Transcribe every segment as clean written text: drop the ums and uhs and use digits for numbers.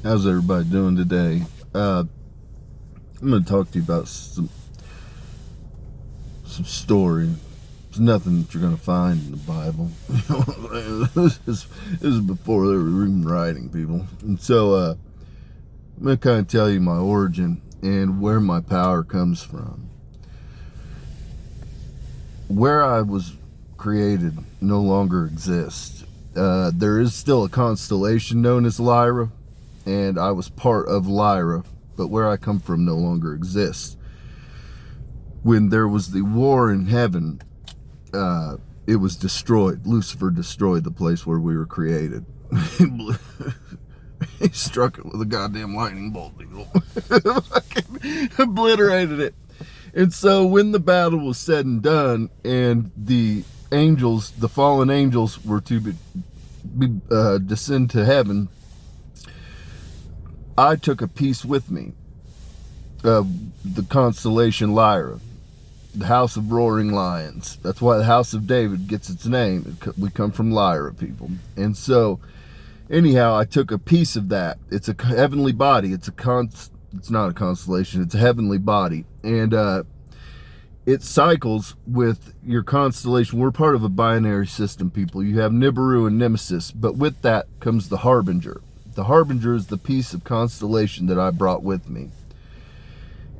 How's everybody doing today? I'm going to talk to you about some story. It's nothing that you're going to find in the Bible. This is before they were even writing, people. And so I'm going to kind of tell you my origin and where my power comes from. Where I was created no longer exists. There is still a constellation known as Lyra, and I was part of Lyra, but where I come from no longer exists. When there was the war in heaven, it was destroyed. Lucifer destroyed the place where we were created. He struck it with a goddamn lightning bolt. Obliterated it. And so when the battle was said and done, and the angels, the fallen angels, were to descend to heaven, I took a piece with me of the constellation Lyra, the house of roaring lions. That's why the house of David gets its name. We come from Lyra, people. And so, anyhow, I took a piece of that. It's a heavenly body. It's not a constellation. It's a heavenly body, and it cycles with your constellation. We're part of a binary system, people. You have Nibiru and Nemesis, but with that comes the Harbinger. The Harbinger is the piece of constellation that I brought with me.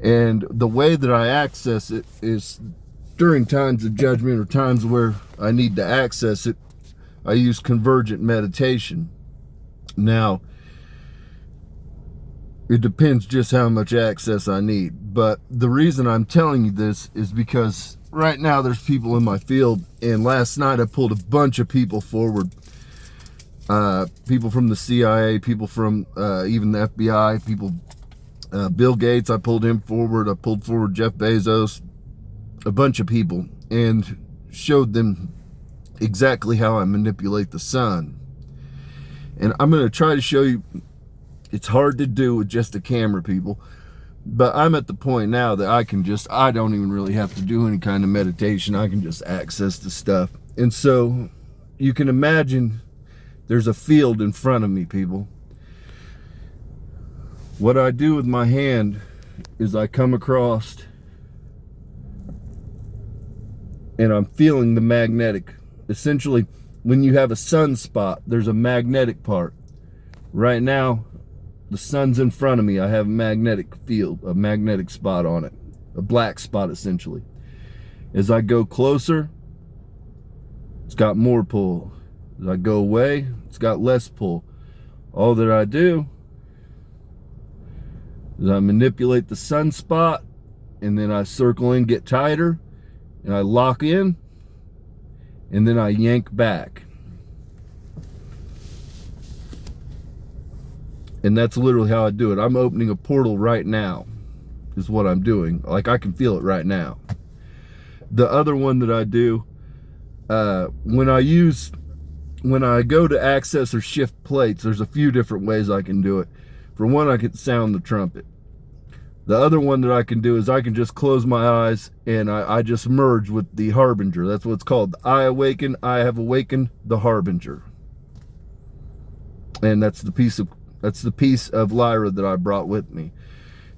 And the way that I access it is during times of judgment or times where I need to access it, I use convergent meditation. Now, it depends just how much access I need. But the reason I'm telling you this is because right now there's people in my field, and last night I pulled a bunch of people forward. People from the CIA, people from even the FBI, people, Bill Gates, I pulled him forward. I pulled forward Jeff Bezos, a bunch of people, and showed them exactly how I manipulate the sun. And I'm going to try to show you. It's hard to do with just a camera, people, but I'm at the point now that I don't even really have to do any kind of meditation. I can just access the stuff. And so you can imagine there's a field in front of me, people. What I do with my hand is I come across and I'm feeling the magnetic. Essentially, when you have a sunspot, there's a magnetic part. Right now, the sun's in front of me. I have a magnetic field, a magnetic spot on it, a black spot essentially. As I go closer, it's got more pull. As I go away, it's got less pull. All that I do is I manipulate the sunspot, and then I circle in, get tighter, and I lock in, and then I yank back. And that's literally how I do it. I'm opening a portal right now, is what I'm doing. Like, I can feel it right now. The other one that I do, when I go to access or shift plates, there's a few different ways I can do it. For one, I can sound the trumpet. The other one that I can do is I can just close my eyes and I just merge with the Harbinger. That's what it's called. I awaken, I have awakened the Harbinger. And that's the piece of Lyra that I brought with me.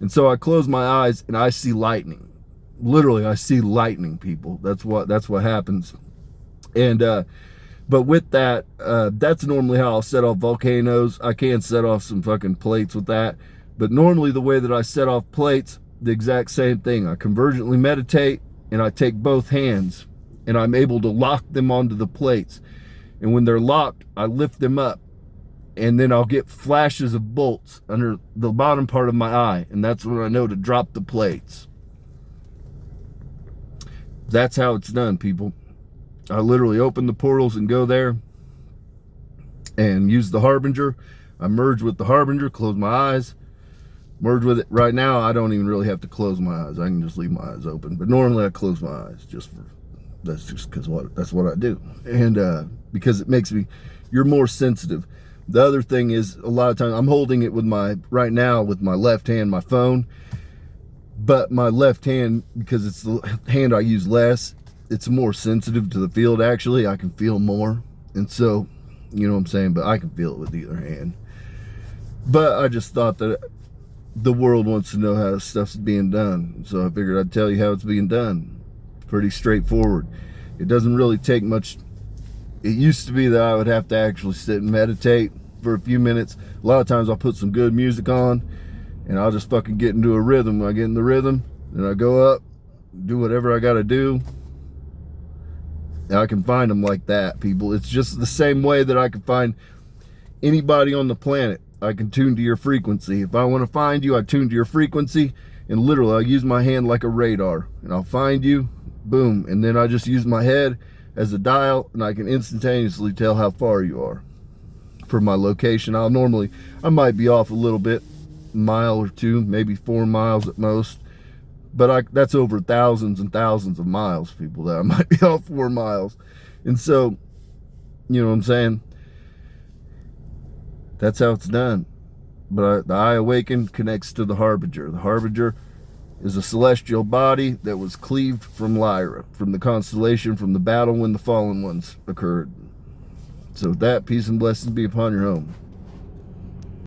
And so I close my eyes and I see lightning. Literally, I see lightning, people. That's what happens. And but with that, that's normally how I'll set off volcanoes. I can set off some fucking plates with that. But normally the way that I set off plates, the exact same thing. I convergently meditate and I take both hands and I'm able to lock them onto the plates. And when they're locked, I lift them up. And then I'll get flashes of bolts under the bottom part of my eye. And that's when I know to drop the plates. That's how it's done, people. I literally open the portals and go there and use the Harbinger. I merge with the Harbinger, close my eyes, merge with it. Right now, I don't even really have to close my eyes. I can just leave my eyes open. But normally I close my eyes that's just because that's what I do. And because it makes me, you're more sensitive. The other thing is, a lot of times I'm holding it right now with my left hand, my phone, but my left hand, because it's the hand I use less, it's more sensitive to the field. Actually, I can feel more. And so, you know what I'm saying, but I can feel it with either hand. But I just thought that the world wants to know how stuff's being done. So I figured I'd tell you how it's being done. Pretty straightforward. It doesn't really take much. It used to be that I would have to actually sit and meditate for a few minutes. A lot of times I'll put some good music on and I'll just fucking get into a rhythm. When I get in the rhythm, then I go up, do whatever I gotta do. And I can find them like that, people. It's just the same way that I can find anybody on the planet. I can tune to your frequency. If I want to find you, I tune to your frequency, and literally I'll use my hand like a radar, and I'll find you, boom, and then I just use my head as a dial, and I can instantaneously tell how far you are from my location. I might be off a little bit, a mile or two, maybe 4 miles at most, but that's over thousands and thousands of miles, people, that I might be off 4 miles. And so, you know what I'm saying? That's how it's done. But the I Awaken connects to the Harbinger. The Harbinger is a celestial body that was cleaved from Lyra, from the constellation, from the battle when the fallen ones occurred. So with that, peace and blessings be upon your home.